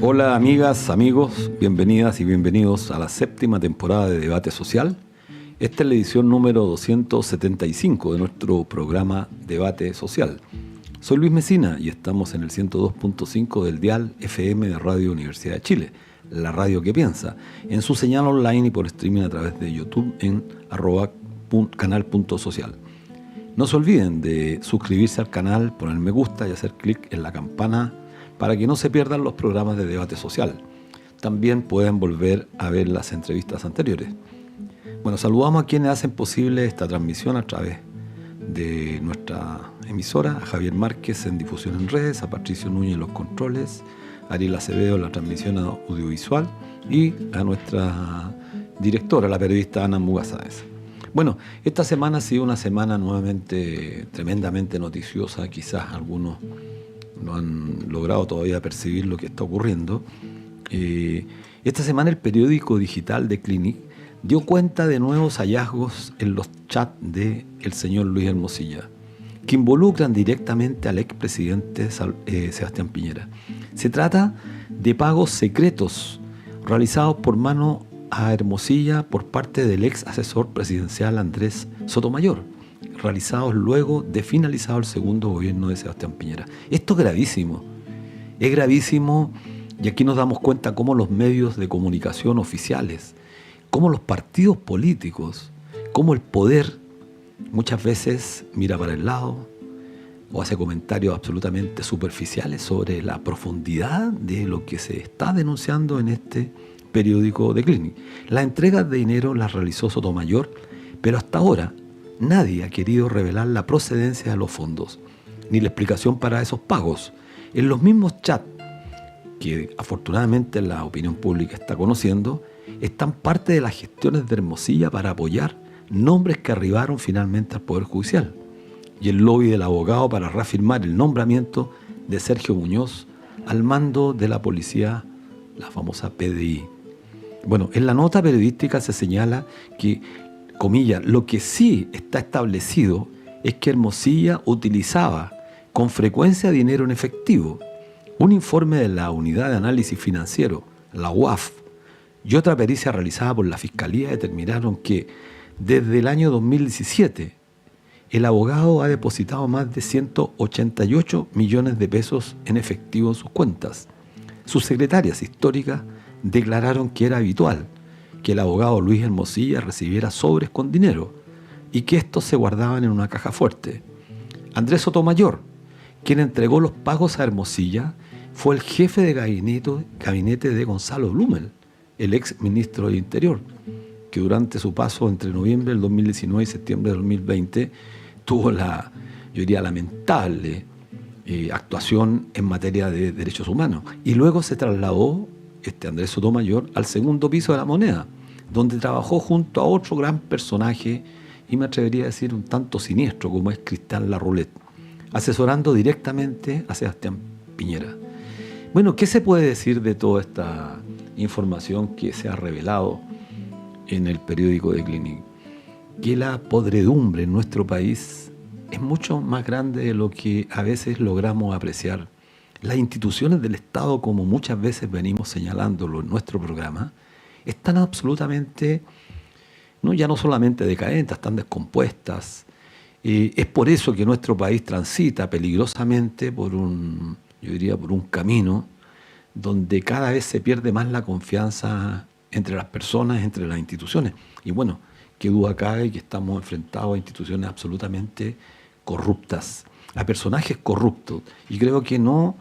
Hola amigas, amigos, bienvenidas y bienvenidos a la séptima temporada de Debate Social. Esta es la edición número 275 de nuestro programa Debate Social. Soy Luis Mesina y estamos en el 102.5 del dial FM de Radio Universidad de Chile, la radio que piensa, en su señal online y por streaming a través de YouTube en @canal.social. No se olviden de suscribirse al canal, poner me gusta y hacer clic en la campana para que no se pierdan los programas de Debate Social. También pueden volver a ver las entrevistas anteriores. Bueno, saludamos a quienes hacen posible esta transmisión a través de nuestra emisora, a Javier Márquez en difusión en redes, a Patricio Núñez en los controles, a Ariel Acevedo en la transmisión audiovisual y a nuestra directora, la periodista Ana Mugasáez. Bueno, esta semana ha sido una semana nuevamente tremendamente noticiosa. Quizás algunos no han logrado todavía percibir lo que está ocurriendo. Esta semana el periódico digital de Clinic dio cuenta de nuevos hallazgos en los chats del señor Luis Hermosilla, que involucran directamente al expresidente Sebastián Piñera. Se trata de pagos secretos realizados por mano a Hermosilla por parte del ex asesor presidencial Andrés Sotomayor, realizados luego de finalizado el segundo gobierno de Sebastián Piñera. Esto es gravísimo y aquí nos damos cuenta cómo los medios de comunicación oficiales, cómo los partidos políticos, cómo el poder muchas veces mira para el lado o hace comentarios absolutamente superficiales sobre la profundidad de lo que se está denunciando en este periódico de Clinic. Las entregas de dinero las realizó Sotomayor, pero hasta ahora nadie ha querido revelar la procedencia de los fondos, ni la explicación para esos pagos. En los mismos chats, que afortunadamente la opinión pública está conociendo, están parte de las gestiones de Hermosilla para apoyar nombres que arribaron finalmente al Poder Judicial, y el lobby del abogado para reafirmar el nombramiento de Sergio Muñoz al mando de la policía, la famosa PDI. Bueno, en la nota periodística se señala que, comillas, lo que sí está establecido es que Hermosilla utilizaba con frecuencia dinero en efectivo. Un informe de la Unidad de Análisis Financiero, la UAF, y otra pericia realizada por la Fiscalía determinaron que desde el año 2017 el abogado ha depositado más de 188 millones de pesos en efectivo en sus cuentas. Sus secretarias históricas declararon que era habitual que el abogado Luis Hermosilla recibiera sobres con dinero y que estos se guardaban en una caja fuerte. Andrés Sotomayor, quien entregó los pagos a Hermosilla, fue el jefe de gabinete de Gonzalo Blumel, el ex ministro del Interior, que durante su paso entre noviembre del 2019 y septiembre del 2020 tuvo la, yo diría, lamentable actuación en materia de derechos humanos. Y luego se trasladó Andrés Sotomayor al segundo piso de La Moneda, donde trabajó junto a otro gran personaje, y me atrevería a decir un tanto siniestro, como es Cristian Larroulet, asesorando directamente a Sebastián Piñera. Bueno, ¿qué se puede decir de toda esta información que se ha revelado en el periódico de Clinic? Que la podredumbre en nuestro país es mucho más grande de lo que a veces logramos apreciar. Las instituciones del Estado, como muchas veces venimos señalándolo en nuestro programa, están absolutamente, ya no solamente decadentes, están descompuestas. Es por eso que nuestro país transita peligrosamente por un camino donde cada vez se pierde más la confianza entre las personas, entre las instituciones. Y bueno, qué duda cabe que estamos enfrentados a instituciones absolutamente corruptas, a personajes corruptos. Y creo que no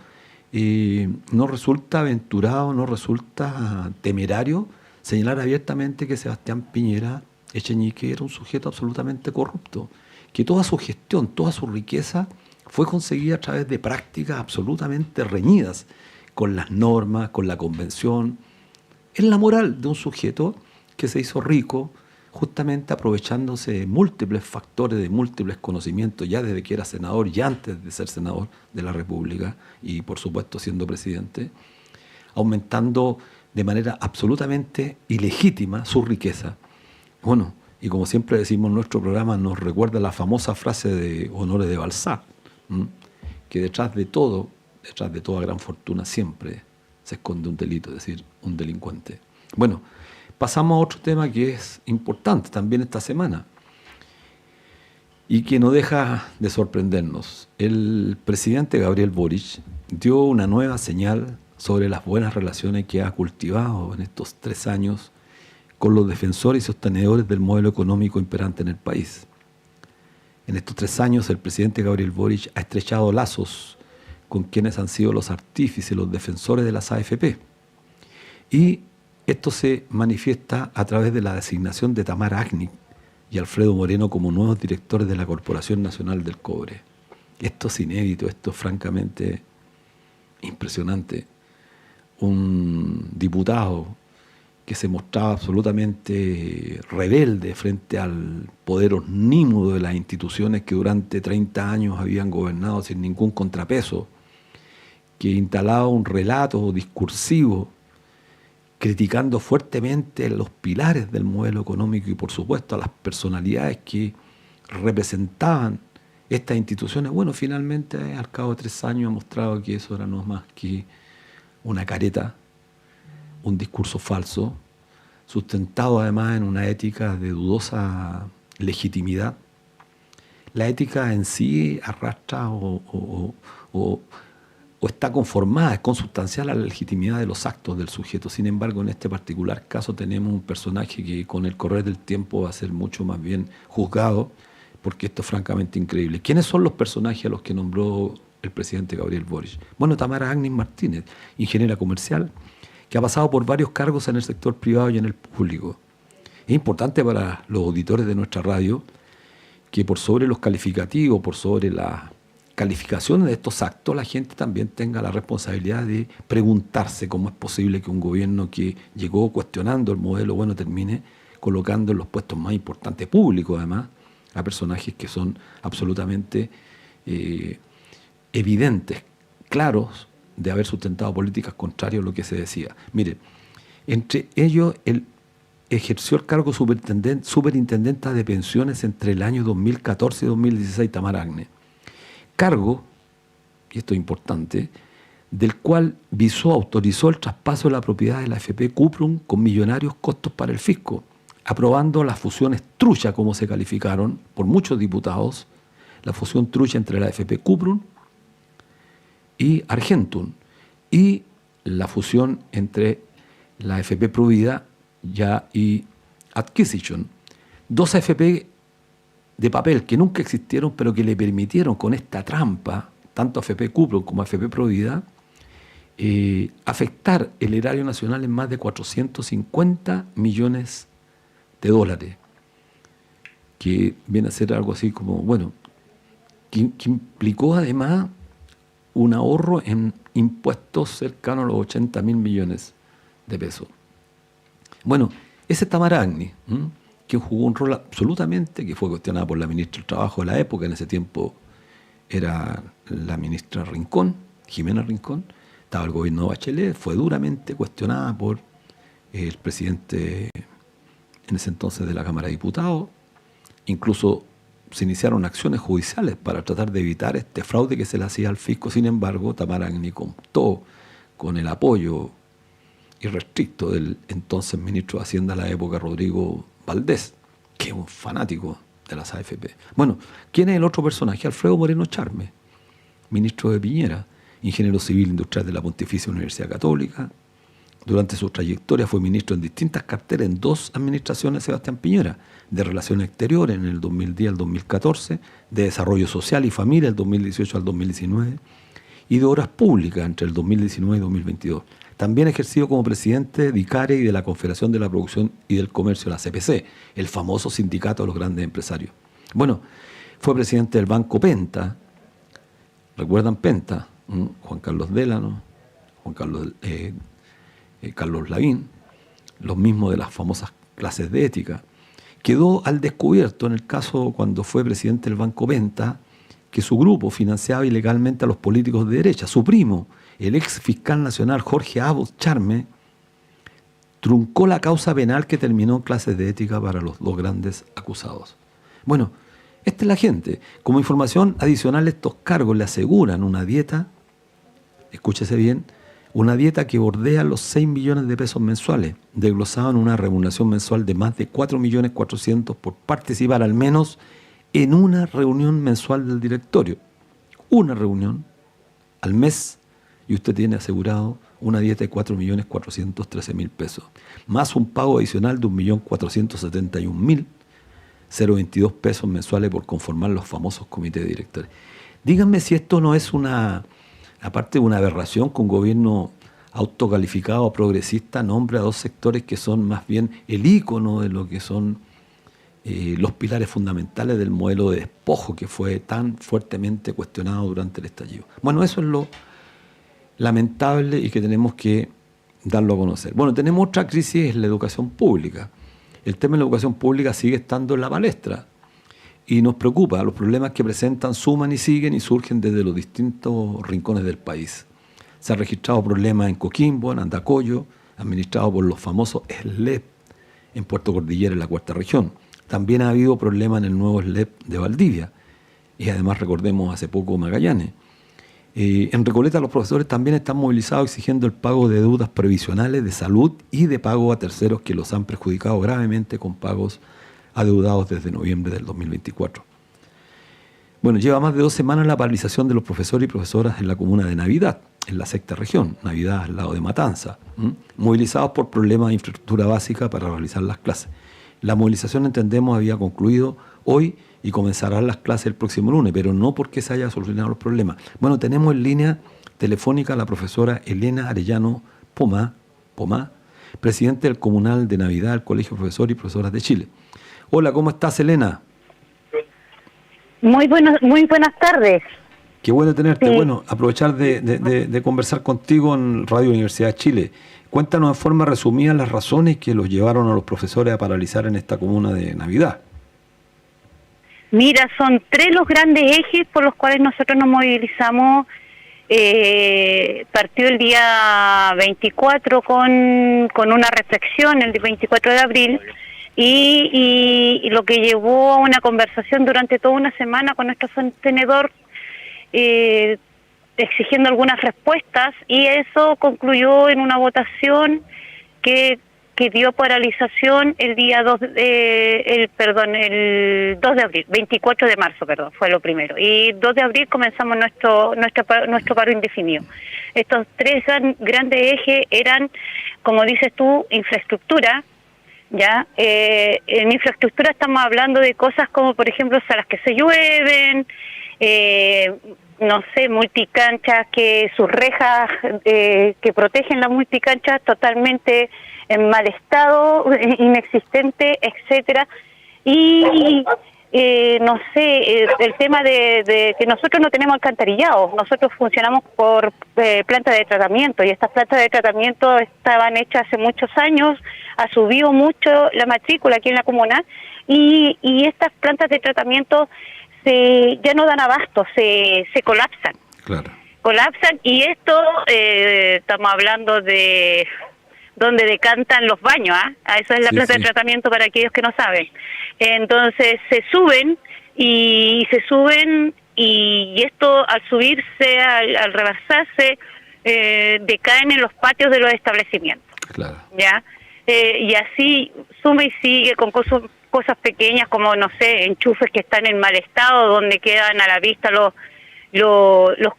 resulta aventurado, no resulta temerario señalar abiertamente que Sebastián Piñera Echenique era un sujeto absolutamente corrupto, que toda su gestión, toda su riqueza fue conseguida a través de prácticas absolutamente reñidas con las normas, con la convención. Es la moral de un sujeto que se hizo rico justamente aprovechándose de múltiples factores, de múltiples conocimientos, ya desde que era senador y antes de ser senador de la República y por supuesto siendo presidente, aumentando de manera absolutamente ilegítima su riqueza. Bueno, y como siempre decimos en nuestro programa, nos recuerda la famosa frase de Honoré de Balzac, que detrás de toda gran fortuna siempre se esconde un delito, es decir, un delincuente. Bueno, pasamos a otro tema que es importante también esta semana y que no deja de sorprendernos. El presidente Gabriel Boric dio una nueva señal sobre las buenas relaciones que ha cultivado en estos 3 años con los defensores y sostenedores del modelo económico imperante en el país. En estos 3 años, el presidente Gabriel Boric ha estrechado lazos con quienes han sido los artífices, los defensores de las AFP. Y esto se manifiesta a través de la designación de Tamara Agnew y Alfredo Moreno como nuevos directores de la Corporación Nacional del Cobre. Esto es inédito, esto es francamente impresionante. Un diputado que se mostraba absolutamente rebelde frente al poder omnímodo de las instituciones que durante 30 años habían gobernado sin ningún contrapeso, que instalaba un relato discursivo criticando fuertemente los pilares del modelo económico y, por supuesto, a las personalidades que representaban estas instituciones. Bueno, finalmente, al cabo de 3 años, ha mostrado que eso era no más que una careta, un discurso falso, sustentado además en una ética de dudosa legitimidad. La ética en sí arrastra o está conformada, es consustancial a la legitimidad de los actos del sujeto. Sin embargo, en este particular caso tenemos un personaje que con el correr del tiempo va a ser mucho más bien juzgado, porque esto es francamente increíble. ¿Quiénes son los personajes a los que nombró el presidente Gabriel Boric? Bueno, Tamara Agnew Martínez, ingeniera comercial, que ha pasado por varios cargos en el sector privado y en el público. Es importante para los auditores de nuestra radio que por sobre los calificativos, por sobre las calificaciones de estos actos, la gente también tenga la responsabilidad de preguntarse cómo es posible que un gobierno que llegó cuestionando el modelo, bueno, termine colocando en los puestos más importantes públicos, además, a personajes que son absolutamente evidentes, claros, de haber sustentado políticas contrarias a lo que se decía. Mire, entre ellos, él ejerció el cargo superintendenta de pensiones entre el año 2014 y 2016, Tamara Agnew. Cargo, y esto es importante, del cual autorizó el traspaso de la propiedad de la AFP Cuprum con millonarios costos para el fisco, aprobando las fusiones trucha, como se calificaron por muchos diputados, la fusión trucha entre la AFP Cuprum y Argentum, y la fusión entre la AFP Provida y Adquisition. 2 AFP de papel que nunca existieron, pero que le permitieron con esta trampa, tanto AFP Cuprum como AFP Provida, afectar el erario nacional en más de 450 millones de dólares, que viene a ser algo así como, bueno, que implicó además un ahorro en impuestos cercanos a los 80.000 millones de pesos. Bueno, ese es Tamara Agnew, que jugó un rol absolutamente, que fue cuestionada por la ministra del Trabajo de la época, en ese tiempo era la ministra Rincón, Jimena Rincón, estaba el gobierno de Bachelet, fue duramente cuestionada por el presidente en ese entonces de la Cámara de Diputados, incluso se iniciaron acciones judiciales para tratar de evitar este fraude que se le hacía al fisco. Sin embargo, Tamara Agnew contó con el apoyo irrestricto del entonces ministro de Hacienda de la época, Rodrigo Valdés, que es un fanático de las AFP. Bueno, ¿quién es el otro personaje? Alfredo Moreno Charme, ministro de Piñera, ingeniero civil industrial de la Pontificia Universidad Católica. Durante su trayectoria fue ministro en distintas carteras en 2 administraciones de Sebastián Piñera, de Relaciones Exteriores en el 2010 al 2014, de Desarrollo Social y Familia del 2018 al 2019 y de Obras Públicas entre el 2019 y 2022. También ejerció como presidente de ICARE y de la Confederación de la Producción y del Comercio, la CPC, el famoso sindicato de los grandes empresarios. Bueno, fue presidente del Banco Penta, ¿recuerdan Penta? Juan Carlos Délano, Carlos Lavín, los mismos de las famosas clases de ética. Quedó al descubierto en el caso cuando fue presidente del Banco Penta que su grupo financiaba ilegalmente a los políticos de derecha. Su primo, el ex fiscal nacional Jorge Abbott Charme, truncó la causa penal que terminó en clases de ética para los 2 grandes acusados. Bueno, esta es la gente. Como información adicional, estos cargos le aseguran una dieta, escúchese bien, Una dieta que bordea los 6 millones de pesos mensuales, desglosado en una remuneración mensual de más de 4.400.000 por participar al menos en una reunión mensual del directorio. Una reunión al mes y usted tiene asegurado una dieta de 4.413.000 pesos, más un pago adicional de 1.471.022 pesos mensuales por conformar los famosos comités de directores. Díganme si esto no es aparte de una aberración que un gobierno autocalificado progresista nombre a dos sectores que son más bien el ícono de lo que son los pilares fundamentales del modelo de despojo que fue tan fuertemente cuestionado durante el estallido. Bueno, eso es lo lamentable y que tenemos que darlo a conocer. Bueno, tenemos otra crisis, es la educación pública. El tema de la educación pública sigue estando en la palestra y nos preocupa. Los problemas que presentan suman y siguen y surgen desde los distintos rincones del país. Se han registrado problemas en Coquimbo, en Andacollo, administrados por los famosos SLEP en Puerto Cordillera, en la cuarta región. También ha habido problemas en el nuevo SLEP de Valdivia y además recordemos hace poco Magallanes. En Recoleta los profesores también están movilizados exigiendo el pago de deudas previsionales de salud y de pago a terceros que los han perjudicado gravemente con pagos adeudados desde noviembre del 2024. Bueno, lleva más de 2 semanas la paralización de los profesores y profesoras en la comuna de Navidad, en la sexta región, Navidad al lado de Matanza, movilizados por problemas de infraestructura básica para realizar las clases. La movilización, entendemos, había concluido hoy y comenzarán las clases el próximo lunes, pero no porque se haya solucionado los problemas. Bueno, tenemos en línea telefónica a la profesora Elena Arellano Pomá, presidente del Comunal de Navidad del Colegio de Profesores y Profesoras de Chile. Hola, ¿cómo estás, Elena? Muy buenas tardes. Qué bueno tenerte. Sí. Bueno, aprovechar de conversar contigo en Radio Universidad de Chile. Cuéntanos en forma resumida las razones que los llevaron a los profesores a paralizar en esta comuna de Navidad. Mira, son 3 los grandes ejes por los cuales nosotros nos movilizamos. Partió el día 24 con una reflexión, el 24 de abril, y lo que llevó a una conversación durante toda una semana con nuestro sostenedor, exigiendo algunas respuestas, y eso concluyó en una votación que dio paralización el día 2 el 2 de abril, 24 de marzo, perdón, fue lo primero. Y 2 de abril comenzamos nuestro paro indefinido. Estos 3 grandes ejes eran, como dices tú, infraestructura, ¿ya? En infraestructura estamos hablando de cosas como, por ejemplo, salas que se llueven, no sé, multicanchas, que sus rejas que protegen la multicancha totalmente en mal estado, inexistente, etcétera. Y no sé, el tema de que nosotros no tenemos alcantarillado, nosotros funcionamos por plantas de tratamiento, y estas plantas de tratamiento estaban hechas hace muchos años, ha subido mucho la matrícula aquí en la comuna, y estas plantas de tratamiento ya no dan abasto, se colapsan. Claro. Colapsan, y esto estamos hablando de donde decantan los baños, Eso es la planta de tratamiento para aquellos que no saben. Entonces se suben y esto al subirse, al reversarse, decaen en los patios de los establecimientos. Claro. ¿Ya? Y así suma y sigue con cosas pequeñas como, no sé, enchufes que están en mal estado, donde quedan a la vista los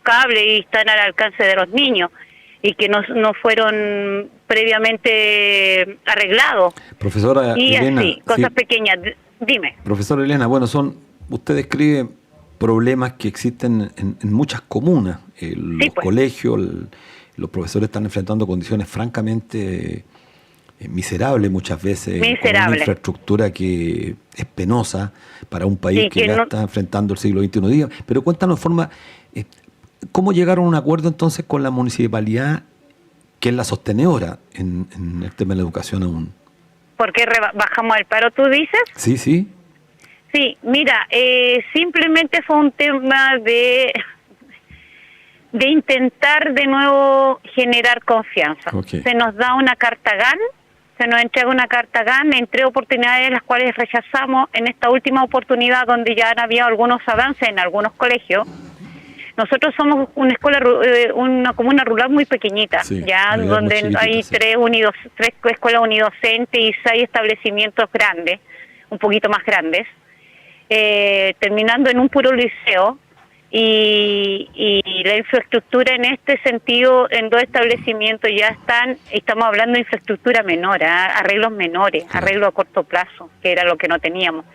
cables y están al alcance de los niños, y que no fueron previamente arreglados. Profesora y Elena, así, cosas pequeñas. Dime. Profesora Elena, bueno, usted describe problemas que existen en muchas comunas. Los colegios, los profesores están enfrentando condiciones francamente miserables muchas veces, con una infraestructura que es penosa para un país que ya está enfrentando el siglo XXI. Pero cuéntanos de forma... ¿Cómo llegaron a un acuerdo entonces con la municipalidad, que es la sostenedora en el tema de la educación aún? ¿Por qué bajamos el paro, tú dices? Sí. Sí, mira, simplemente fue un tema de intentar de nuevo generar confianza. Okay. Se nos da una carta GAN, se nos entrega una carta GAN en 3 oportunidades, las cuales rechazamos. En esta última oportunidad, donde ya han habido algunos avances en algunos colegios, Nosotros somos una una comuna rural muy pequeñita, Sí, ya muy donde chiquitita, hay sí. tres escuelas unidocentes y 6 establecimientos grandes, un poquito más grandes, terminando en un puro liceo. Y la infraestructura en este sentido, en 2 establecimientos ya estamos hablando de infraestructura menor, arreglos menores, Claro. arreglo a corto plazo, que era lo que no teníamos.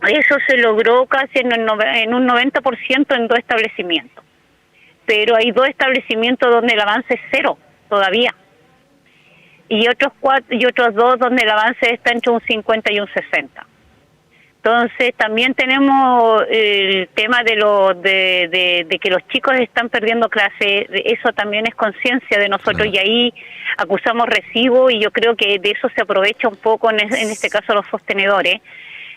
Eso se logró casi en un 90% en 2 establecimientos, pero hay 2 establecimientos donde el avance es 0 todavía, y otros 2 donde el avance está entre un 50 y un 60. Entonces también tenemos el tema de que los chicos están perdiendo clases. Eso también es conciencia de nosotros, Claro. y ahí acusamos recibo, y yo creo que de eso se aprovecha un poco en este caso los sostenedores,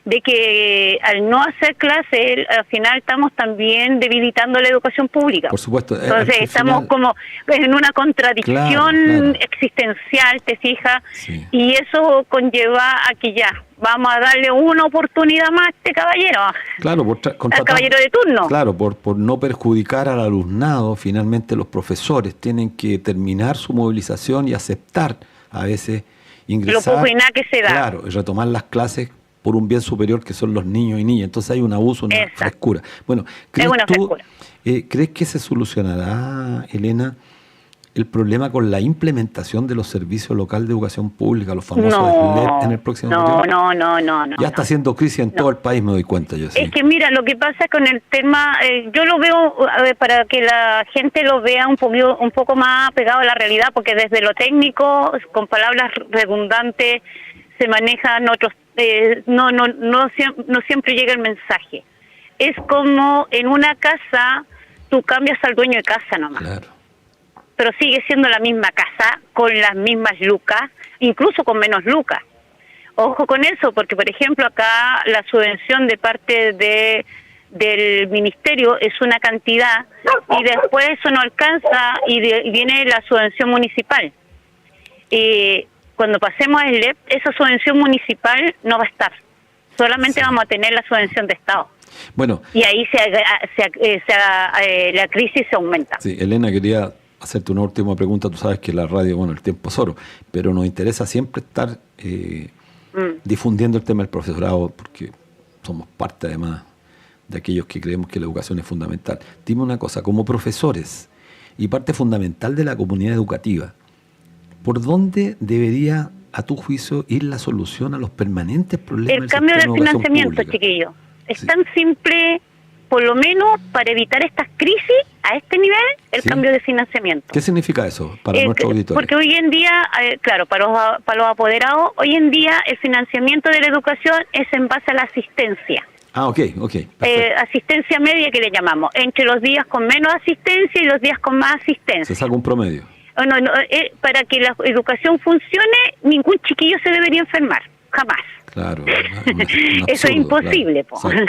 de que al no hacer clases al final estamos también debilitando la educación pública. Por supuesto. Entonces Al estamos final, como en una contradicción Claro. existencial, ¿te fijas? Sí. Y eso conlleva a que ya vamos a darle una oportunidad más a este caballero, Claro, al contratar, caballero de turno. claro, por no perjudicar al alumnado, finalmente los profesores tienen que terminar su movilización y aceptar a veces ingresar. Lo poco y nada que se da. Claro, y retomar las clases por un bien superior que son los niños y niñas. Entonces hay un abuso, una Exacto. frescura. Bueno, ¿crees una tú, frescura. ¿crees que se solucionará, Elena, el problema con la implementación de los servicios locales de educación pública, los famosos SLEP, en el próximo periodo? No. Ya está haciendo crisis en todo el país, me doy cuenta yo. Sí. Es que mira, lo que pasa con el tema, yo lo veo, a ver, para que la gente lo vea un poco más pegado a la realidad, porque desde lo técnico, con palabras redundantes, se manejan otros, no siempre llega el mensaje. Es como en una casa, tú cambias al dueño de casa nomás. Claro. Pero sigue siendo la misma casa, con las mismas lucas, incluso con menos lucas. Ojo con eso, porque por ejemplo acá la subvención de parte del ministerio es una cantidad, y después eso no alcanza y viene la subvención municipal. Cuando pasemos a SLEP, esa subvención municipal no va a estar, solamente vamos a tener la subvención de Estado. Bueno, Y ahí la crisis se aumenta. sí, Elena, quería hacerte una última pregunta. Tú sabes que la radio, bueno, el tiempo es oro, pero nos interesa siempre estar difundiendo el tema del profesorado, porque somos parte además de aquellos que creemos que la educación es fundamental. Dime una cosa, como profesores y parte fundamental de la comunidad educativa, ¿por dónde debería, a tu juicio, ir la solución a los permanentes problemas El cambio del sistema de educación financiamiento, pública? chiquillo. Es Sí. tan simple, por lo menos para evitar estas crisis a este nivel, el Sí. cambio de financiamiento. ¿Qué significa eso para nuestros auditores? Porque hoy en día, claro, para los apoderados, hoy en día el financiamiento de la educación es en base a la asistencia. Ah, ok, perfecto. Asistencia media que le llamamos, entre los días con menos asistencia y los días con más asistencia. Se saca un promedio. Para que la educación funcione, ningún chiquillo se debería enfermar, jamás. Claro. Eso es imposible, claro.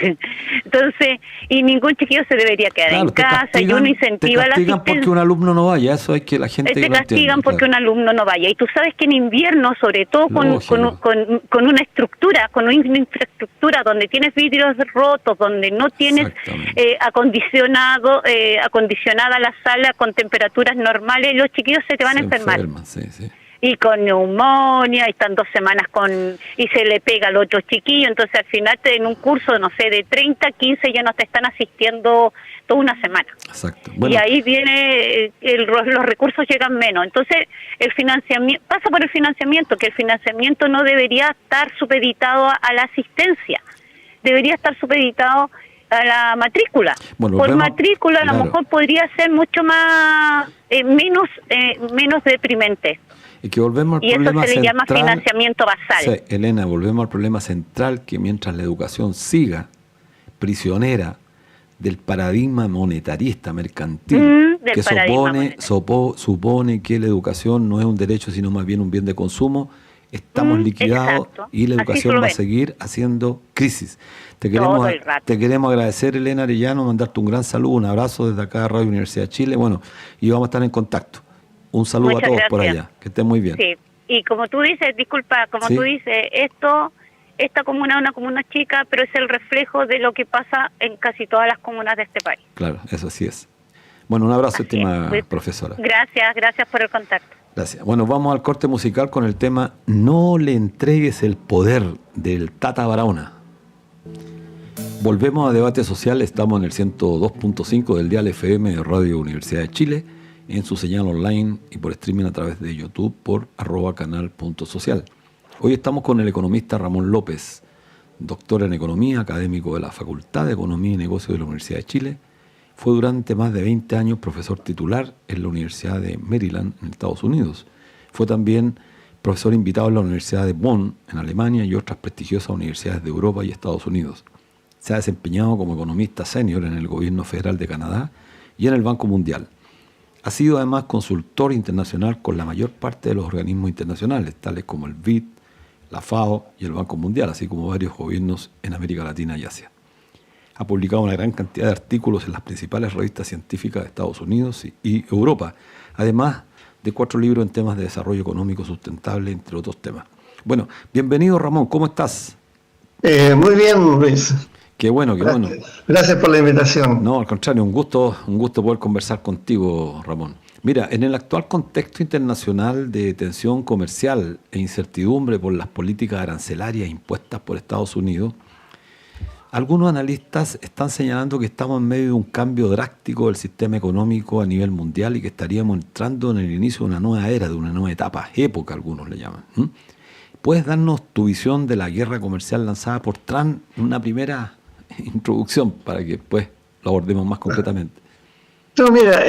Entonces, y ningún chiquillo se debería quedar en casa, y uno incentiva la Te asistencia. castigan porque un alumno no vaya, eso hay que la gente Te que lo castigan entienda, porque claro. un alumno no vaya. Y tú sabes que en invierno, sobre todo Lógico. con una estructura, con una infraestructura donde tienes vidrios rotos, donde no tienes Exactamente. acondicionada la sala con temperaturas normales, los chiquillos se te van a enfermar. enferman, sí. Y con neumonía, y están 2 semanas y se le pega al otro chiquillo, entonces al final en un curso, no sé, de 30, 15 ya no te están asistiendo toda una semana. Exacto. Bueno, Y ahí viene, los recursos llegan menos. Entonces, el financiamiento, pasa por el financiamiento, que el financiamiento no debería estar supeditado a la asistencia, debería estar supeditado a la matrícula. Bueno, Por volvemos- matrícula a lo claro. mejor podría ser mucho más, menos deprimente. y que volvemos al Y eso problema se le llama central. financiamiento basal. Sí, Elena, volvemos al problema central, que mientras la educación siga prisionera del paradigma monetarista, mercantil, Del que paradigma monetario. supone que la educación no es un derecho, sino más bien un bien de consumo, estamos liquidados exacto. y la Así educación lo va a ven. seguir haciendo crisis. Te Todo el rato. queremos agradecer, Elena Arellano, mandarte un gran saludo, un abrazo desde acá, Radio Universidad de Chile, bueno, y vamos a estar en contacto. Un saludo Muchas a todos por gracias. allá, que estén muy bien. Sí, y como tú dices, disculpa, Sí. tú dices, esto esta comuna es una comuna chica, pero es el reflejo de lo que pasa en casi todas las comunas de este país. Claro, eso sí es. Bueno, un abrazo, Así estimada es. profesora. Gracias por el contacto. Gracias. Bueno, vamos al corte musical con el tema No le entregues el poder del Tata Barahona. Volvemos a Debate Social, estamos en el 102.5 del dial FM de Radio Universidad de Chile, en su señal online y por streaming a través de YouTube por @canal.social. Hoy estamos con el economista Ramón López, doctor en Economía, académico de la Facultad de Economía y Negocios de la Universidad de Chile. Fue durante más de 20 años profesor titular en la Universidad de Maryland, en Estados Unidos. Fue también profesor invitado en la Universidad de Bonn, en Alemania, y otras prestigiosas universidades de Europa y Estados Unidos. Se ha desempeñado como economista senior en el Gobierno Federal de Canadá y en el Banco Mundial. Ha sido además consultor internacional con la mayor parte de los organismos internacionales, tales como el BID, la FAO y el Banco Mundial, así como varios gobiernos en América Latina y Asia. Ha publicado una gran cantidad de artículos en las principales revistas científicas de Estados Unidos y Europa, además de 4 libros en temas de desarrollo económico sustentable, entre otros temas. Bueno, bienvenido Ramón, ¿cómo estás? Muy bien, Luis. Qué bueno, qué bueno. Gracias por la invitación. No, al contrario, un gusto poder conversar contigo, Ramón. Mira, en el actual contexto internacional de tensión comercial e incertidumbre por las políticas arancelarias impuestas por Estados Unidos, algunos analistas están señalando que estamos en medio de un cambio drástico del sistema económico a nivel mundial y que estaríamos entrando en el inicio de una nueva era, de una nueva etapa, época algunos le llaman. ¿Puedes darnos tu visión de la guerra comercial lanzada por Trump en una primera introducción para que después lo abordemos más concretamente? No, mira,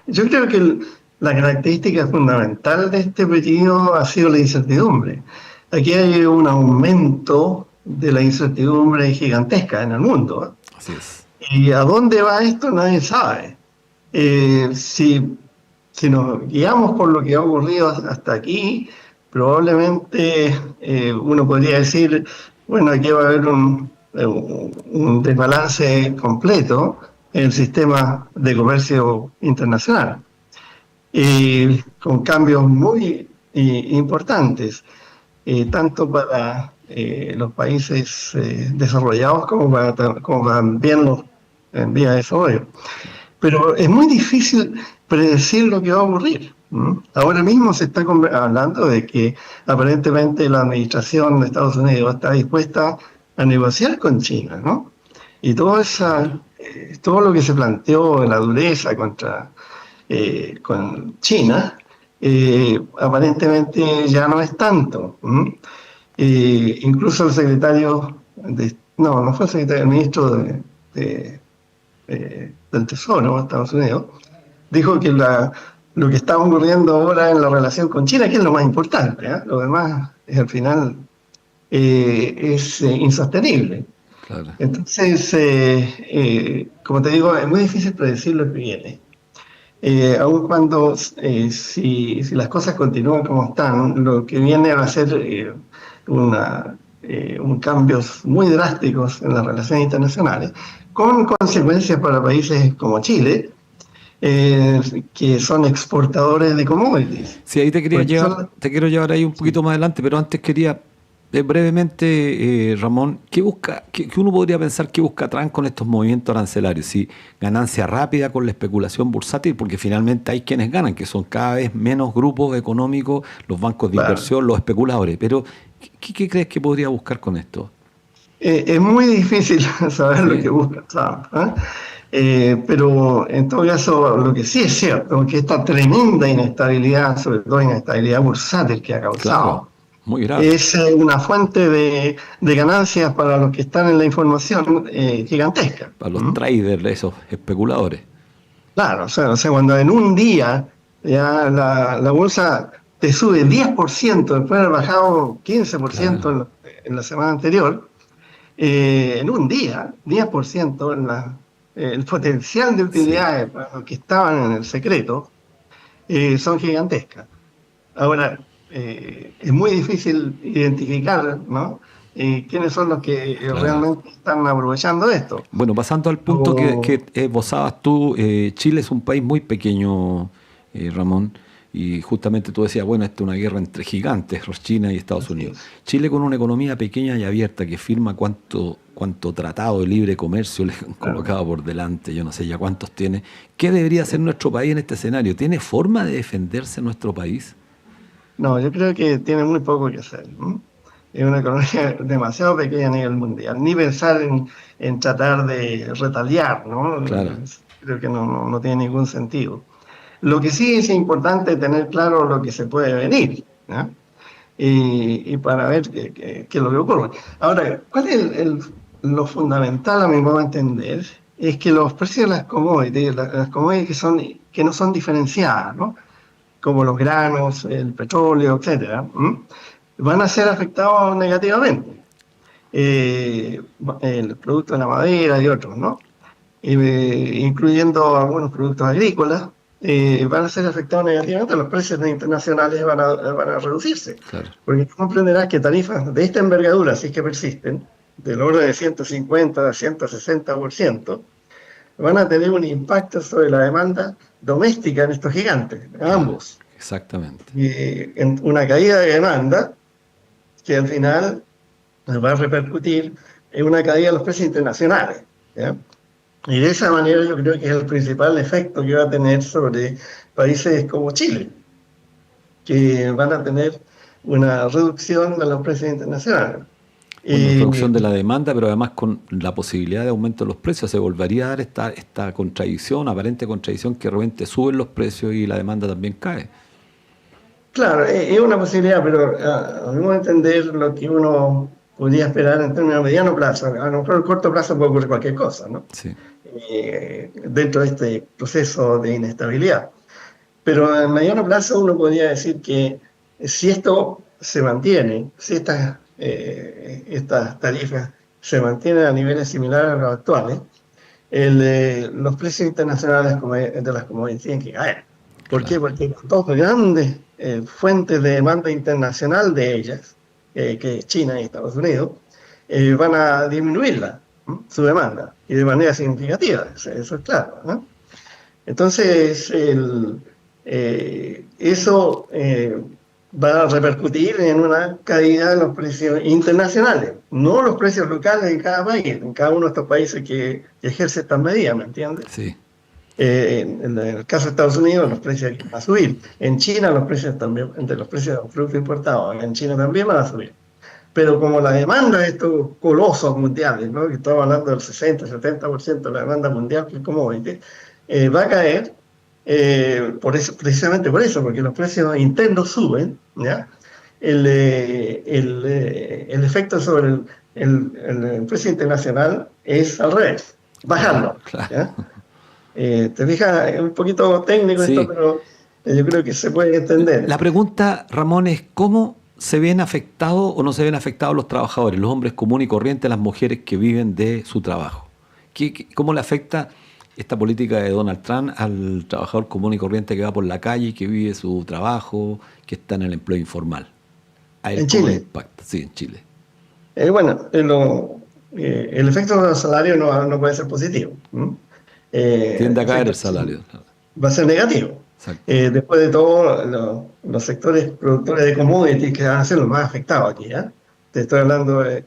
yo creo que la característica fundamental de este periodo ha sido la incertidumbre. Aquí hay un aumento de la incertidumbre gigantesca en el mundo. Así es. ¿Y a dónde va esto? Nadie sabe. Si nos guiamos por lo que ha ocurrido hasta aquí, probablemente uno podría decir, bueno, aquí va a haber un desbalance completo en el sistema de comercio internacional, con cambios muy importantes, tanto para los países desarrollados como también los en vía de desarrollo. Pero es muy difícil predecir lo que va a ocurrir. Ahora mismo se está hablando de que aparentemente la administración de Estados Unidos está dispuesta a negociar con China, ¿no? Y todo lo que se planteó en la dureza con China, aparentemente ya no es tanto. Incluso el secretario no fue el secretario, el ministro del Tesoro de Estados Unidos, dijo que lo que está ocurriendo ahora en la relación con China, que es lo más importante, lo demás es al final es insostenible. Claro. Entonces, como te digo, es muy difícil predecir lo que viene. Aun cuando si las cosas continúan como están, lo que viene va a ser cambios muy drásticos en las relaciones internacionales, con consecuencias para países como Chile, que son exportadores de commodities. Sí, ahí te quiero llevar ahí un poquito más adelante, pero antes quería brevemente, Ramón, ¿qué uno podría pensar que busca Trump con estos movimientos arancelarios? ¿Sí? Ganancia rápida con la especulación bursátil, porque finalmente hay quienes ganan, que son cada vez menos grupos económicos, los bancos de inversión, los especuladores. Pero, ¿qué crees que podría buscar con esto? Es muy difícil saber lo que busca Trump, pero en todo caso, lo que sí es cierto es que esta tremenda inestabilidad, sobre todo inestabilidad bursátil que ha causado, claro, muy grave, es una fuente de ganancias para los que están en la información gigantesca. Para los traders, esos especuladores. Claro, o sea, cuando en un día ya la bolsa te sube 10%, después de haber bajado 15% claro, en la semana anterior, en un día, 10% el potencial de utilidades para los que estaban en el secreto son gigantescas. Ahora, es muy difícil identificar, ¿no? quiénes son los que realmente están aprovechando esto. Bueno, pasando al punto que esbozabas tú, Chile es un país muy pequeño, Ramón, Y justamente tú decías, bueno, esta es una guerra entre gigantes, China y Estados Así Unidos. es. Chile con una economía pequeña y abierta que firma cuánto tratado de libre comercio le han Claro. colocado por delante, yo no sé ya cuántos tiene. ¿Qué debería hacer nuestro país en este escenario? ¿Tiene forma de defenderse nuestro país? No, yo creo que tiene muy poco que hacer. ¿M? Es una economía demasiado pequeña a nivel mundial. Ni pensar en tratar de retaliar, ¿no? Claro, Creo que no tiene ningún sentido. Lo que sí es importante tener claro lo que se puede venir, ¿ya? Y para ver qué es lo que ocurre. Ahora, ¿cuál es lo fundamental a mi modo de entender? Es que los precios de las commodities que no son diferenciadas, ¿no? Como los granos, el petróleo, etcétera, ¿m? Van a ser afectados negativamente. El producto de la madera y otros, ¿no? Incluyendo algunos productos agrícolas, van a ser afectados negativamente, los precios internacionales van a reducirse. claro. Porque tú comprenderás que tarifas de esta envergadura, si es que persisten, del orden de 150 a 160%, van a tener un impacto sobre la demanda doméstica en estos gigantes, Claro, ambos. exactamente. Y en una caída de demanda que al final va a repercutir en una caída de los precios internacionales, ¿ya? Y de esa manera yo creo que es el principal efecto que va a tener sobre países como Chile, que van a tener una reducción de los precios internacionales. Bueno, Y reducción de la demanda, pero además con la posibilidad de aumento de los precios, se volvería a dar esta contradicción, aparente contradicción, que de repente suben los precios y la demanda también cae. claro, es una posibilidad, pero a mi modo de entender lo que uno podría esperar en términos de mediano plazo, a lo mejor en corto plazo puede ocurrir cualquier cosa, ¿no? Sí, Dentro de este proceso de inestabilidad. Pero en mediano plazo uno podría decir que si esto se mantiene, si estas tarifas se mantienen a niveles similares a los actuales, los precios internacionales de las commodities tienen que caer. ¿Por qué? claro. Porque dos grandes fuentes de demanda internacional de ellas, que es China y Estados Unidos, van a disminuirla, ¿no? Su demanda, y de manera significativa, eso es claro, ¿no? Entonces, eso va a repercutir en una caída de los precios internacionales, no los precios locales en cada país, en cada uno de estos países que ejerce estas medidas, ¿me entiendes? Sí, En el caso de Estados Unidos, los precios van a subir. En China, los precios también, entre los precios de los productos importados, en China también van a subir. Pero como la demanda de estos colosos mundiales, ¿no? Que estamos hablando del 60-70% de la demanda mundial que es commodity, va a caer por eso, precisamente por eso, porque los precios internos suben, ¿ya? El efecto sobre el precio internacional es al revés, bajarlo, claro. ¿ya? Te fijas, es un poquito técnico esto, Sí. pero yo creo que se puede entender. La pregunta, Ramón, es ¿cómo se ven afectados o no se ven afectados los trabajadores, los hombres comunes y corrientes, las mujeres que viven de su trabajo? ¿Cómo le afecta esta política de Donald Trump al trabajador común y corriente que va por la calle, que vive su trabajo, que está en el empleo informal? ¿A él En cómo le Chile. impacta? Sí, en Chile. Bueno, el efecto del salario no puede ser positivo. Tiende a El caer efecto el salario. va a ser negativo. Exacto. Después de todo, los sectores productores de commodities que van a ser los más afectados aquí, ¿ya? Te estoy hablando de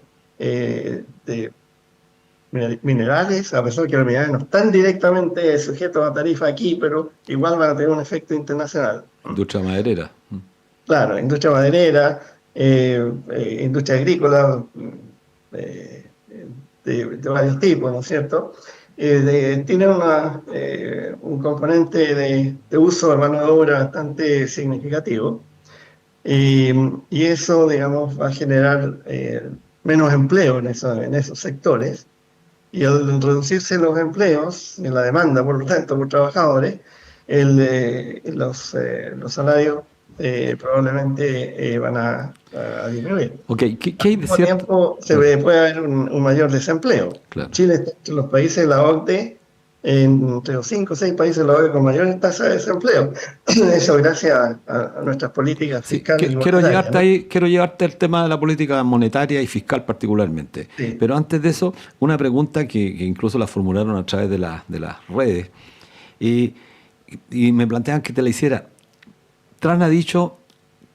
minerales, a pesar que los minerales no están directamente sujetos a tarifa aquí, pero igual van a tener un efecto internacional. Industria maderera. Claro, industria maderera, industria agrícola, eh, de varios tipos, ¿no es cierto? Tiene un componente de uso de mano de obra bastante significativo, y eso, digamos, va a generar menos empleo en esos sectores, y al reducirse los empleos, la demanda, por lo tanto, por trabajadores, los salarios probablemente van a disminuir. Ok, ¿qué Al hay de mismo cierto? tiempo, Claro, puede haber un mayor desempleo. claro. Chile está entre los países de la OCDE, entre los 5 o 6 países de la OCDE con mayores tasas de desempleo. Eso gracias a nuestras políticas Sí, fiscales y quiero monetarias, llevarte ¿no? ahí, quiero llevarte al tema de la política monetaria y fiscal particularmente. Sí. Pero antes de eso, una pregunta que incluso la formularon a través de las redes y me plantean que te la hiciera. Trump ha dicho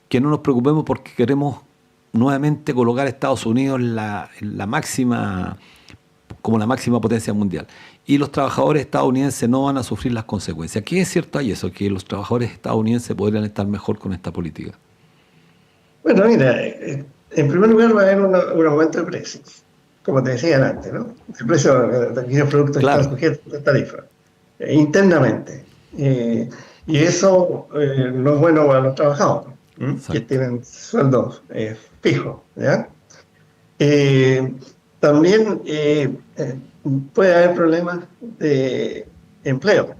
que no nos preocupemos porque queremos nuevamente colocar a Estados Unidos en la máxima, como la máxima potencia mundial. Y los trabajadores estadounidenses no van a sufrir las consecuencias. ¿Qué es cierto hay eso? Que los trabajadores estadounidenses podrían estar mejor con esta política. Bueno, mira, en primer lugar va a haber un aumento de precios, como te decía antes, ¿no? El precio de aquellos productos que están sujetos a tarifa, internamente. Y eso no es bueno para los trabajadores, que tienen sueldos fijos, ¿ya? También puede haber problemas de empleo.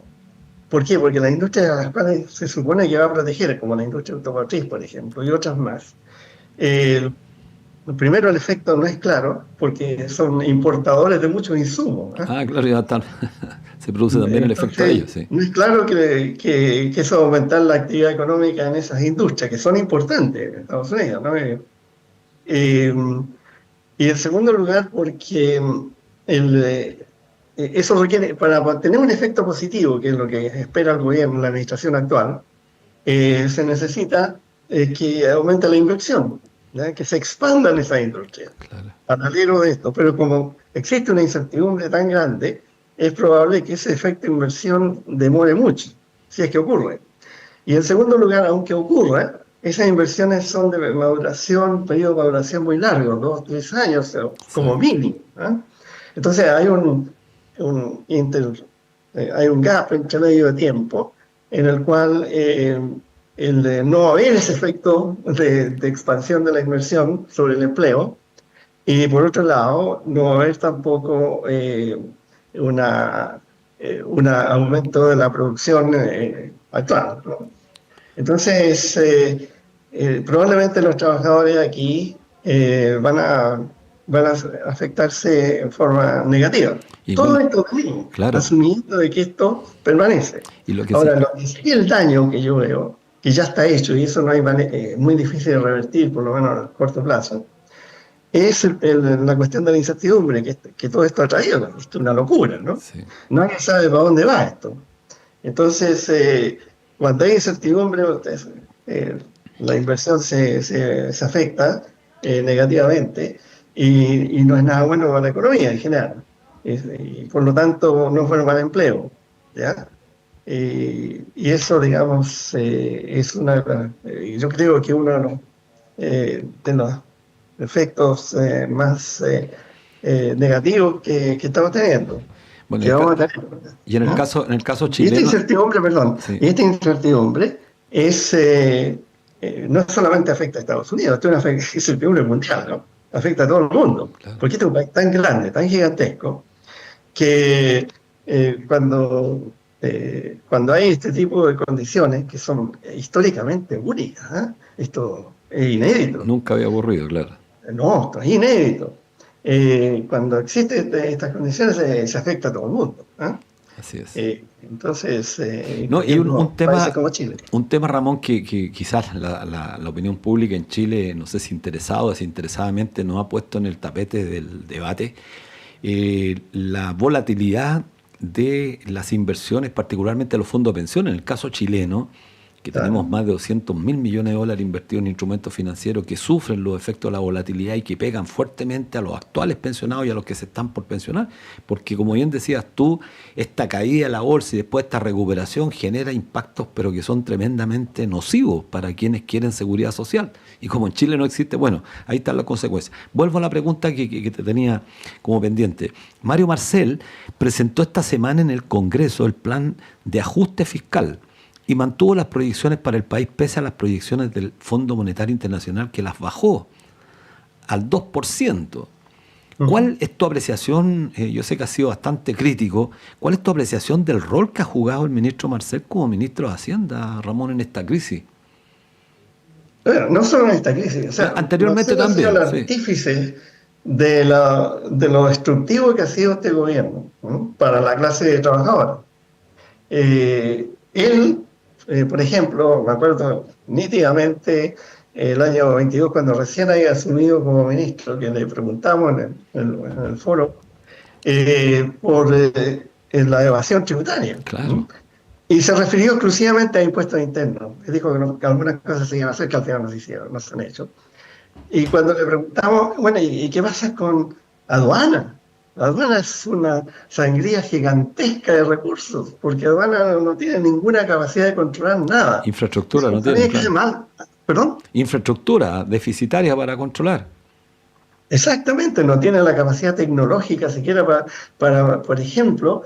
¿Por qué? Porque las industrias a las cuales se supone que va a proteger, como la industria automotriz, por ejemplo, y otras más, primero el efecto no es claro, porque son importadores de muchos insumos. Claro, ya están. Se produce también el efecto de ellos, sí. No es claro que eso va a aumentar la actividad económica en esas industrias, que son importantes en Estados Unidos, ¿no? Y en segundo lugar, porque eso requiere, para tener un efecto positivo, que es lo que espera el gobierno, la administración actual, se necesita que aumente la inversión, ¿ya? Que se expandan esas industrias, claro, paralelo de esto. Pero como existe una incertidumbre tan grande, es probable que ese efecto de inversión demore mucho, si es que ocurre. Y en segundo lugar, aunque ocurra, esas inversiones son de maduración, periodo de maduración muy largo, 2, 3 años, como mínimo, ¿eh? Entonces hay hay un gap entre medio de tiempo en el cual el de no haber ese efecto de expansión de la inversión sobre el empleo, y por otro lado no va a haber tampoco un aumento de la producción actual, ¿no? Entonces probablemente los trabajadores aquí van a afectarse en forma negativa. Y todo esto mismo, claro, asumiendo de que esto permanece. Ahora, lo que sí, el daño que yo veo, que ya está hecho, y eso no hay muy difícil de revertir, por lo menos a corto plazo, es la cuestión de la incertidumbre que todo esto ha traído. Esto es una locura, ¿no? Sí. Nadie sabe para dónde va esto. Entonces, cuando hay incertidumbre, la inversión se afecta negativamente, y no es nada bueno para la economía en general. Y por lo tanto, no es bueno para el empleo, ¿ya? Y eso, digamos, es yo creo que uno de los efectos más negativos que estamos teniendo. Bueno, y en el caso chileno. Y esta incertidumbre, sí, esta incertidumbre no solamente afecta a Estados Unidos, esto es una incertidumbre mundial, ¿no? Afecta a todo el mundo, claro, porque este es un país tan grande, tan gigantesco, que cuando hay este tipo de condiciones que son históricamente únicas, esto es inédito. Nunca había ocurrido, claro. No, esto es inédito. Cuando existen estas condiciones se afecta a todo el mundo. Así es. Entonces, y un tema, Ramón, que quizás la opinión pública en Chile, no sé si interesado o desinteresadamente, nos ha puesto en el tapete del debate, la volatilidad de las inversiones, particularmente los fondos de pensión. En el caso chileno, que tenemos más de 200.000 millones de dólares invertidos en instrumentos financieros que sufren los efectos de la volatilidad y que pegan fuertemente a los actuales pensionados y a los que se están por pensionar, porque como bien decías tú, esta caída de la bolsa y después esta recuperación genera impactos pero que son tremendamente nocivos para quienes quieren seguridad social, y como en Chile no existe, bueno, ahí están las consecuencias. Vuelvo a la pregunta que te tenía como pendiente. Mario Marcel presentó esta semana en el Congreso el plan de ajuste fiscal y mantuvo las proyecciones para el país pese a las proyecciones del Fondo Monetario Internacional, que las bajó al 2%. ¿Cuál es tu apreciación? Yo sé que has sido bastante crítico. ¿Cuál es tu apreciación del rol que ha jugado el ministro Marcel como ministro de Hacienda, Ramón, en esta crisis? Bueno, no solo en esta crisis. O sea, anteriormente también. Ha sido el artífice de lo destructivo que ha sido este gobierno, ¿no?, para la clase trabajadora. Él, por ejemplo, me acuerdo nítidamente el año 22, cuando recién había asumido como ministro, que le preguntamos en el foro por la evasión tributaria. Claro. Y se refirió exclusivamente a impuestos internos. Él dijo que algunas cosas se iban a hacer que al final no se hicieron, no se han hecho. Y cuando le preguntamos, bueno, ¿y qué pasa con aduana? La aduana es una sangría gigantesca de recursos, porque aduana no tiene ninguna capacidad de controlar nada. Infraestructura no tiene, claro. mal. ¿Perdón? Infraestructura deficitaria para controlar. Exactamente, no tiene la capacidad tecnológica siquiera para por ejemplo,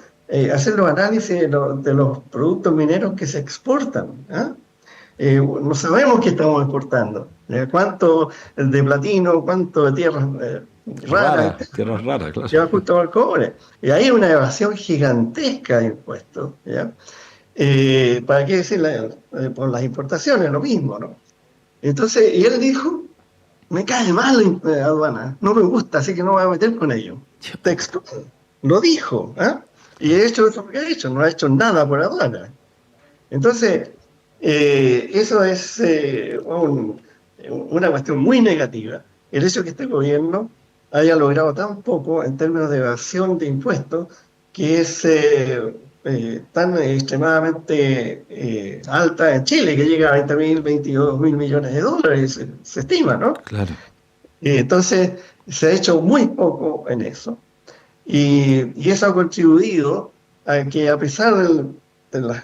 hacer los análisis de los productos mineros que se exportan. No sabemos qué estamos exportando, cuánto de platino, cuánto de tierras raras, tierras raras, claro. Lleva justo al cobre. Y hay una evasión gigantesca de impuestos. ¿Para qué decir por las importaciones? Lo mismo, ¿no? Entonces, y él dijo, me cae mal la aduana, no me gusta, así que no me voy a meter con ello. Texto, lo dijo, y he hecho lo que ha hecho, no ha hecho nada por aduana. Entonces, eso es una cuestión muy negativa. El hecho de que este gobierno haya logrado tan poco en términos de evasión de impuestos, que es tan extremadamente alta en Chile, que llega a 20.000, 22.000 millones de dólares, se estima, ¿no? Claro. Entonces, se ha hecho muy poco en eso. Y eso ha contribuido a que, a pesar de los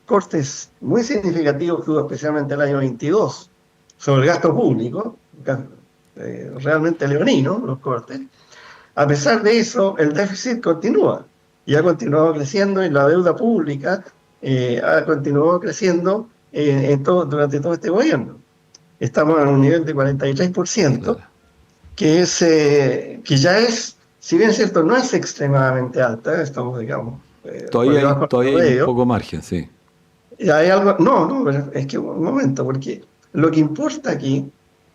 cortes muy significativos que hubo especialmente el año 22 sobre el gasto público, realmente leonino los cortes, a pesar de eso el déficit continúa y ha continuado creciendo y la deuda pública ha continuado creciendo durante todo este gobierno. Estamos en un nivel de 43%, claro, que ya es, si bien es cierto, no es extremadamente alta, estamos, digamos, todavía hay un poco margen, sí. Hay algo, no, es que un momento, porque lo que importa aquí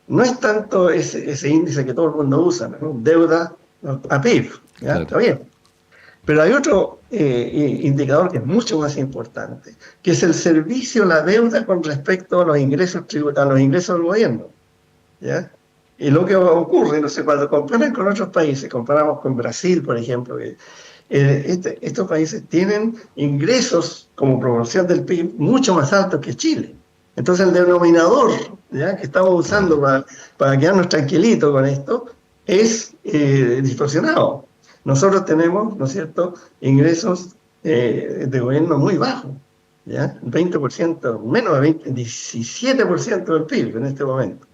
no es tanto ese índice que todo el mundo usa, ¿no? Deuda a PIB, ¿ya? Claro. Está bien. Pero hay otro indicador que es mucho más importante, que es el servicio a la deuda con respecto a los ingresos tributarios, a los ingresos del gobierno, ¿ya? Y lo que ocurre, no sé, cuando comparan con otros países, comparamos con Brasil, por ejemplo, que estos países tienen ingresos como proporción del PIB mucho más altos que Chile. Entonces el denominador, ¿ya?, que estamos usando para quedarnos tranquilitos con esto es distorsionado. Nosotros tenemos, ¿no es cierto?, ingresos de gobierno muy bajos, ¿ya? 20%, menos de 17% del PIB en este momento.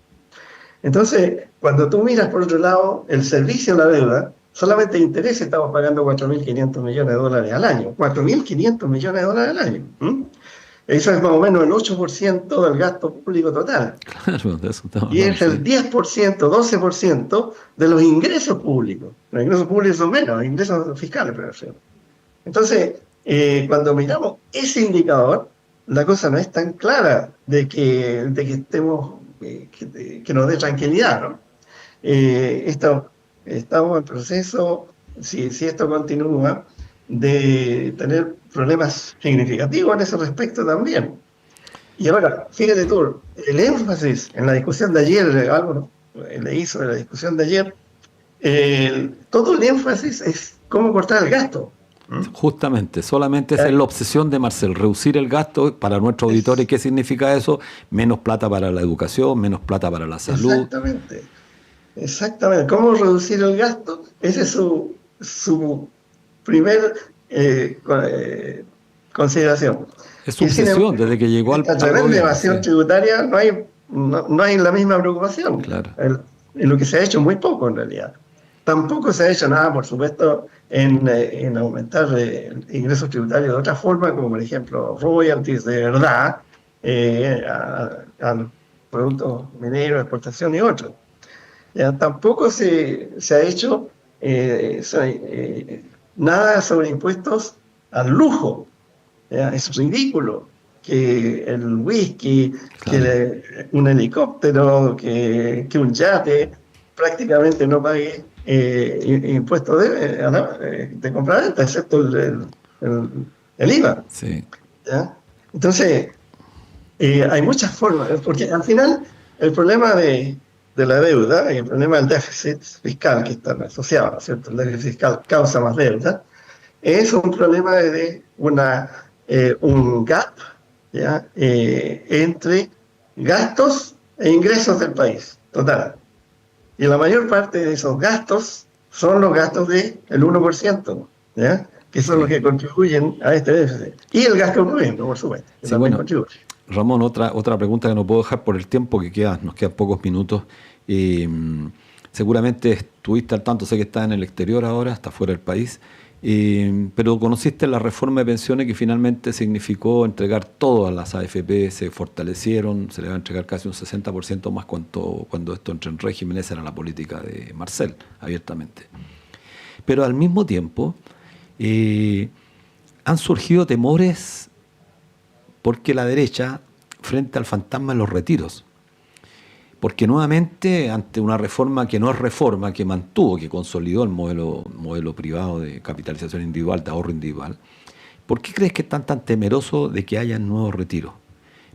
Entonces, cuando tú miras por otro lado el servicio a la deuda, solamente de interés estamos pagando 4.500 millones de dólares al año. 4.500 millones de dólares al año. Eso es más o menos el 8% del gasto público total. Claro, de eso estamos y es el 10%, 12% de los ingresos públicos. Los ingresos públicos son menos, los ingresos fiscales, por ejemplo. Entonces, cuando miramos ese indicador, la cosa no es tan clara de que estemos, que nos dé tranquilidad, ¿no? Estamos en proceso, si esto continúa, de tener problemas significativos en ese respecto también. Y ahora, fíjate tú, el énfasis en la discusión de ayer, algo le hizo en la discusión de ayer, todo el énfasis es cómo cortar el gasto. Justamente, solamente esa es la obsesión de Marcel, reducir el gasto. Para nuestros auditores, ¿qué significa eso? Menos plata para la educación, menos plata para la salud. Exactamente. ¿Cómo reducir el gasto? Ese es su primer consideración. Es su obsesión desde que llegó al a través de evasión tributaria no hay la misma preocupación. Claro. En lo que se ha hecho muy poco en realidad. Tampoco se ha hecho nada, por supuesto, en aumentar ingresos tributarios de otra forma, como por ejemplo royalties de verdad a productos mineros, exportación y otros. Tampoco se ha hecho nada sobre impuestos al lujo. Es ridículo que el whisky, claro, que un helicóptero, que un yate prácticamente no pague impuestos de compra-venta, excepto el IVA. Sí. ¿Ya? Entonces, hay muchas formas, porque al final el problema de la deuda y el problema del déficit fiscal que están asociados, ¿cierto? El déficit fiscal causa más deuda, es un problema de una un gap, ¿ya? Entre gastos e ingresos del país, total. Y la mayor parte de esos gastos son los gastos del 1%, ¿ya? Que son los que contribuyen a este déficit. Y el gasto público, por supuesto, que Sí, también bueno, contribuye. Ramón, otra pregunta que no puedo dejar por el tiempo que queda, nos quedan pocos minutos. Eh, Seguramente estuviste al tanto, sé que estás en el exterior ahora, estás fuera del país, pero conociste la reforma de pensiones que finalmente significó entregar todas las AFP, se fortalecieron, se le va a entregar casi un 60% más cuando esto entre en régimen. Esa era la política de Marcel, abiertamente. Pero al mismo tiempo han surgido temores porque la derecha, frente al fantasma de los retiros, porque nuevamente, ante una reforma que no es reforma, que mantuvo, que consolidó el modelo privado de capitalización individual, de ahorro individual, ¿por qué crees que están tan temerosos de que haya nuevos retiros?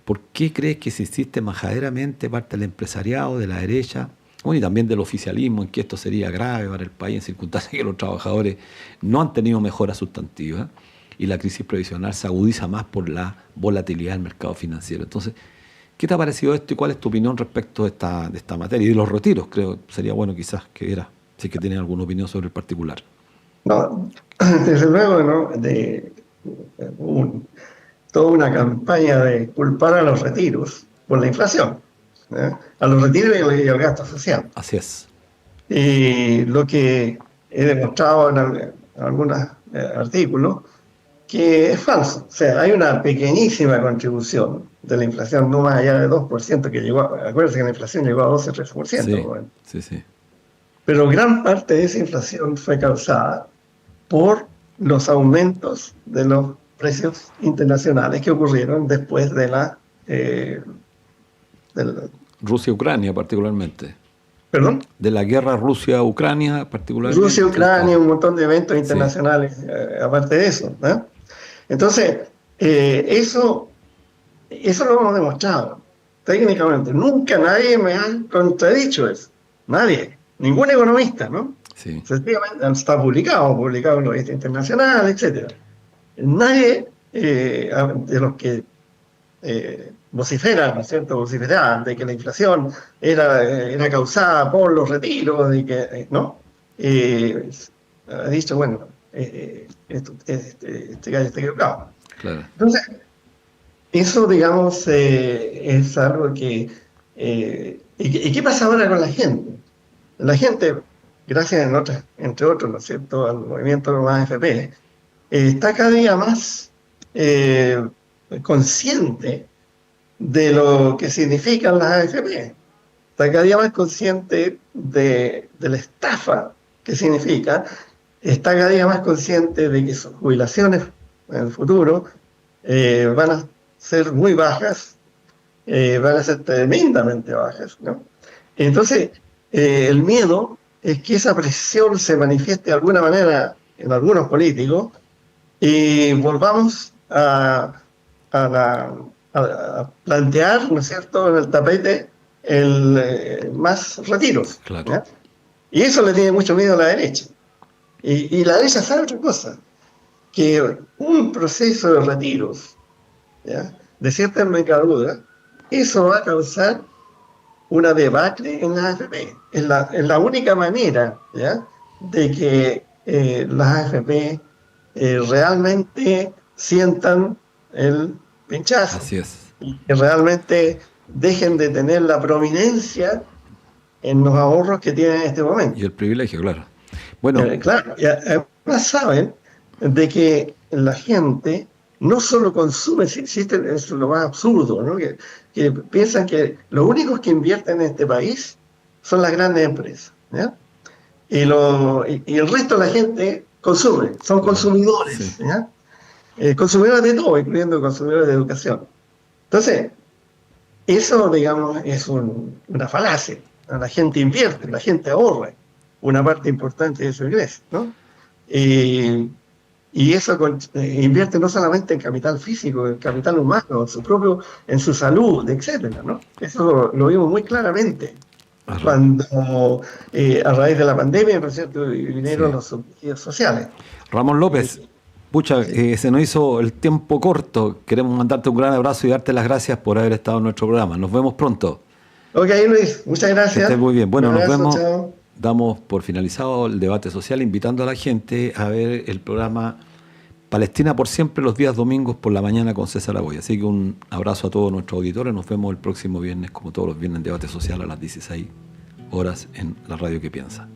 ¿Por qué crees que se insiste majaderamente parte del empresariado, de la derecha, bueno, y también del oficialismo, en que esto sería grave para el país en circunstancias que los trabajadores no han tenido mejora sustantiva y la crisis previsional se agudiza más por la volatilidad del mercado financiero? Entonces, ¿qué te ha parecido esto y cuál es tu opinión respecto de esta materia? Y de los retiros, creo que sería bueno quizás que viera, si es que tienen alguna opinión sobre el particular. No, desde luego, ¿no? Toda una campaña de culpar a los retiros por la inflación, ¿eh? A los retiros y al gasto social. Así es. Y lo que he demostrado en algunos artículos, que es falso. O sea, hay una pequeñísima contribución de la inflación, no más allá de 2%, que llegó, acuérdense que la inflación llegó a 12-13%. Sí, bueno. sí. Pero gran parte de esa inflación fue causada por los aumentos de los precios internacionales que ocurrieron después de la... Rusia-Ucrania particularmente. ¿Perdón? De la guerra Rusia-Ucrania particularmente. Rusia-Ucrania, un montón de eventos internacionales, sí. Aparte de eso, ¿no? Entonces, eso lo hemos demostrado técnicamente. Nunca nadie me ha contradicho eso. Nadie. Ningún economista, ¿no? Sí. Sencillamente está publicado en los internacionales, etc. Nadie de los que vociferan, ¿no es cierto? Vociferaban de que la inflación era causada por los retiros, y que, ¿no? Ha dicho, bueno, este gallo está equivocado. Claro. Entonces, eso, digamos, es algo que... ¿Y qué pasa ahora con la gente? La gente, gracias entre otros, ¿no es cierto?, al movimiento de los AFP, está cada día más consciente de lo que significan las AFP. Está cada día más consciente de la estafa que significa. Está cada día más consciente de que sus jubilaciones en el futuro van a ser muy bajas, van a ser tremendamente bajas, ¿no? Entonces, el miedo es que esa presión se manifieste de alguna manera en algunos políticos y volvamos a plantear, ¿no es cierto?, en el tapete más retiros. Claro. ¿Ya? Y eso le tiene mucho miedo a la derecha. Y la derecha sabe otra cosa, que un proceso de retiros, ¿ya?, de cierta envergadura, eso va a causar una debacle en las AFP. Es la única manera, ¿ya?, de que las AFP realmente sientan el pinchazo. Así es. Y que realmente dejen de tener la prominencia en los ahorros que tienen en este momento. Y el privilegio, claro. Bueno, claro, y además saben de que la gente no solo consume, existe, es lo más absurdo, ¿no?, que piensan que los únicos que invierten en este país son las grandes empresas, ¿ya? Y el resto de la gente consume, son consumidores, sí. ¿Ya? Consumidores de todo, incluyendo consumidores de educación. Entonces, eso, digamos, es una falacia. La gente invierte, la gente ahorra una parte importante de su ingreso, ¿no? Y eso invierte no solamente en capital físico, en capital humano, en su salud, etcétera, ¿no? Eso lo vimos muy claramente. Ajá. Cuando a raíz de la pandemia, por cierto, vinieron los subsidios sociales. Ramón López, Pucha, se nos hizo el tiempo corto. Queremos mandarte un gran abrazo y darte las gracias por haber estado en nuestro programa. Nos vemos pronto. Ok, Luis, muchas gracias. Que estés muy bien. Bueno, Un abrazo, nos vemos. chao. Damos por finalizado el debate social, invitando a la gente a ver el programa Palestina por Siempre los días domingos por la mañana con César Aboy. Así que un abrazo a todos nuestros auditores. Nos vemos el próximo viernes, como todos los viernes, en debate social a las 16 horas en la radio que piensa.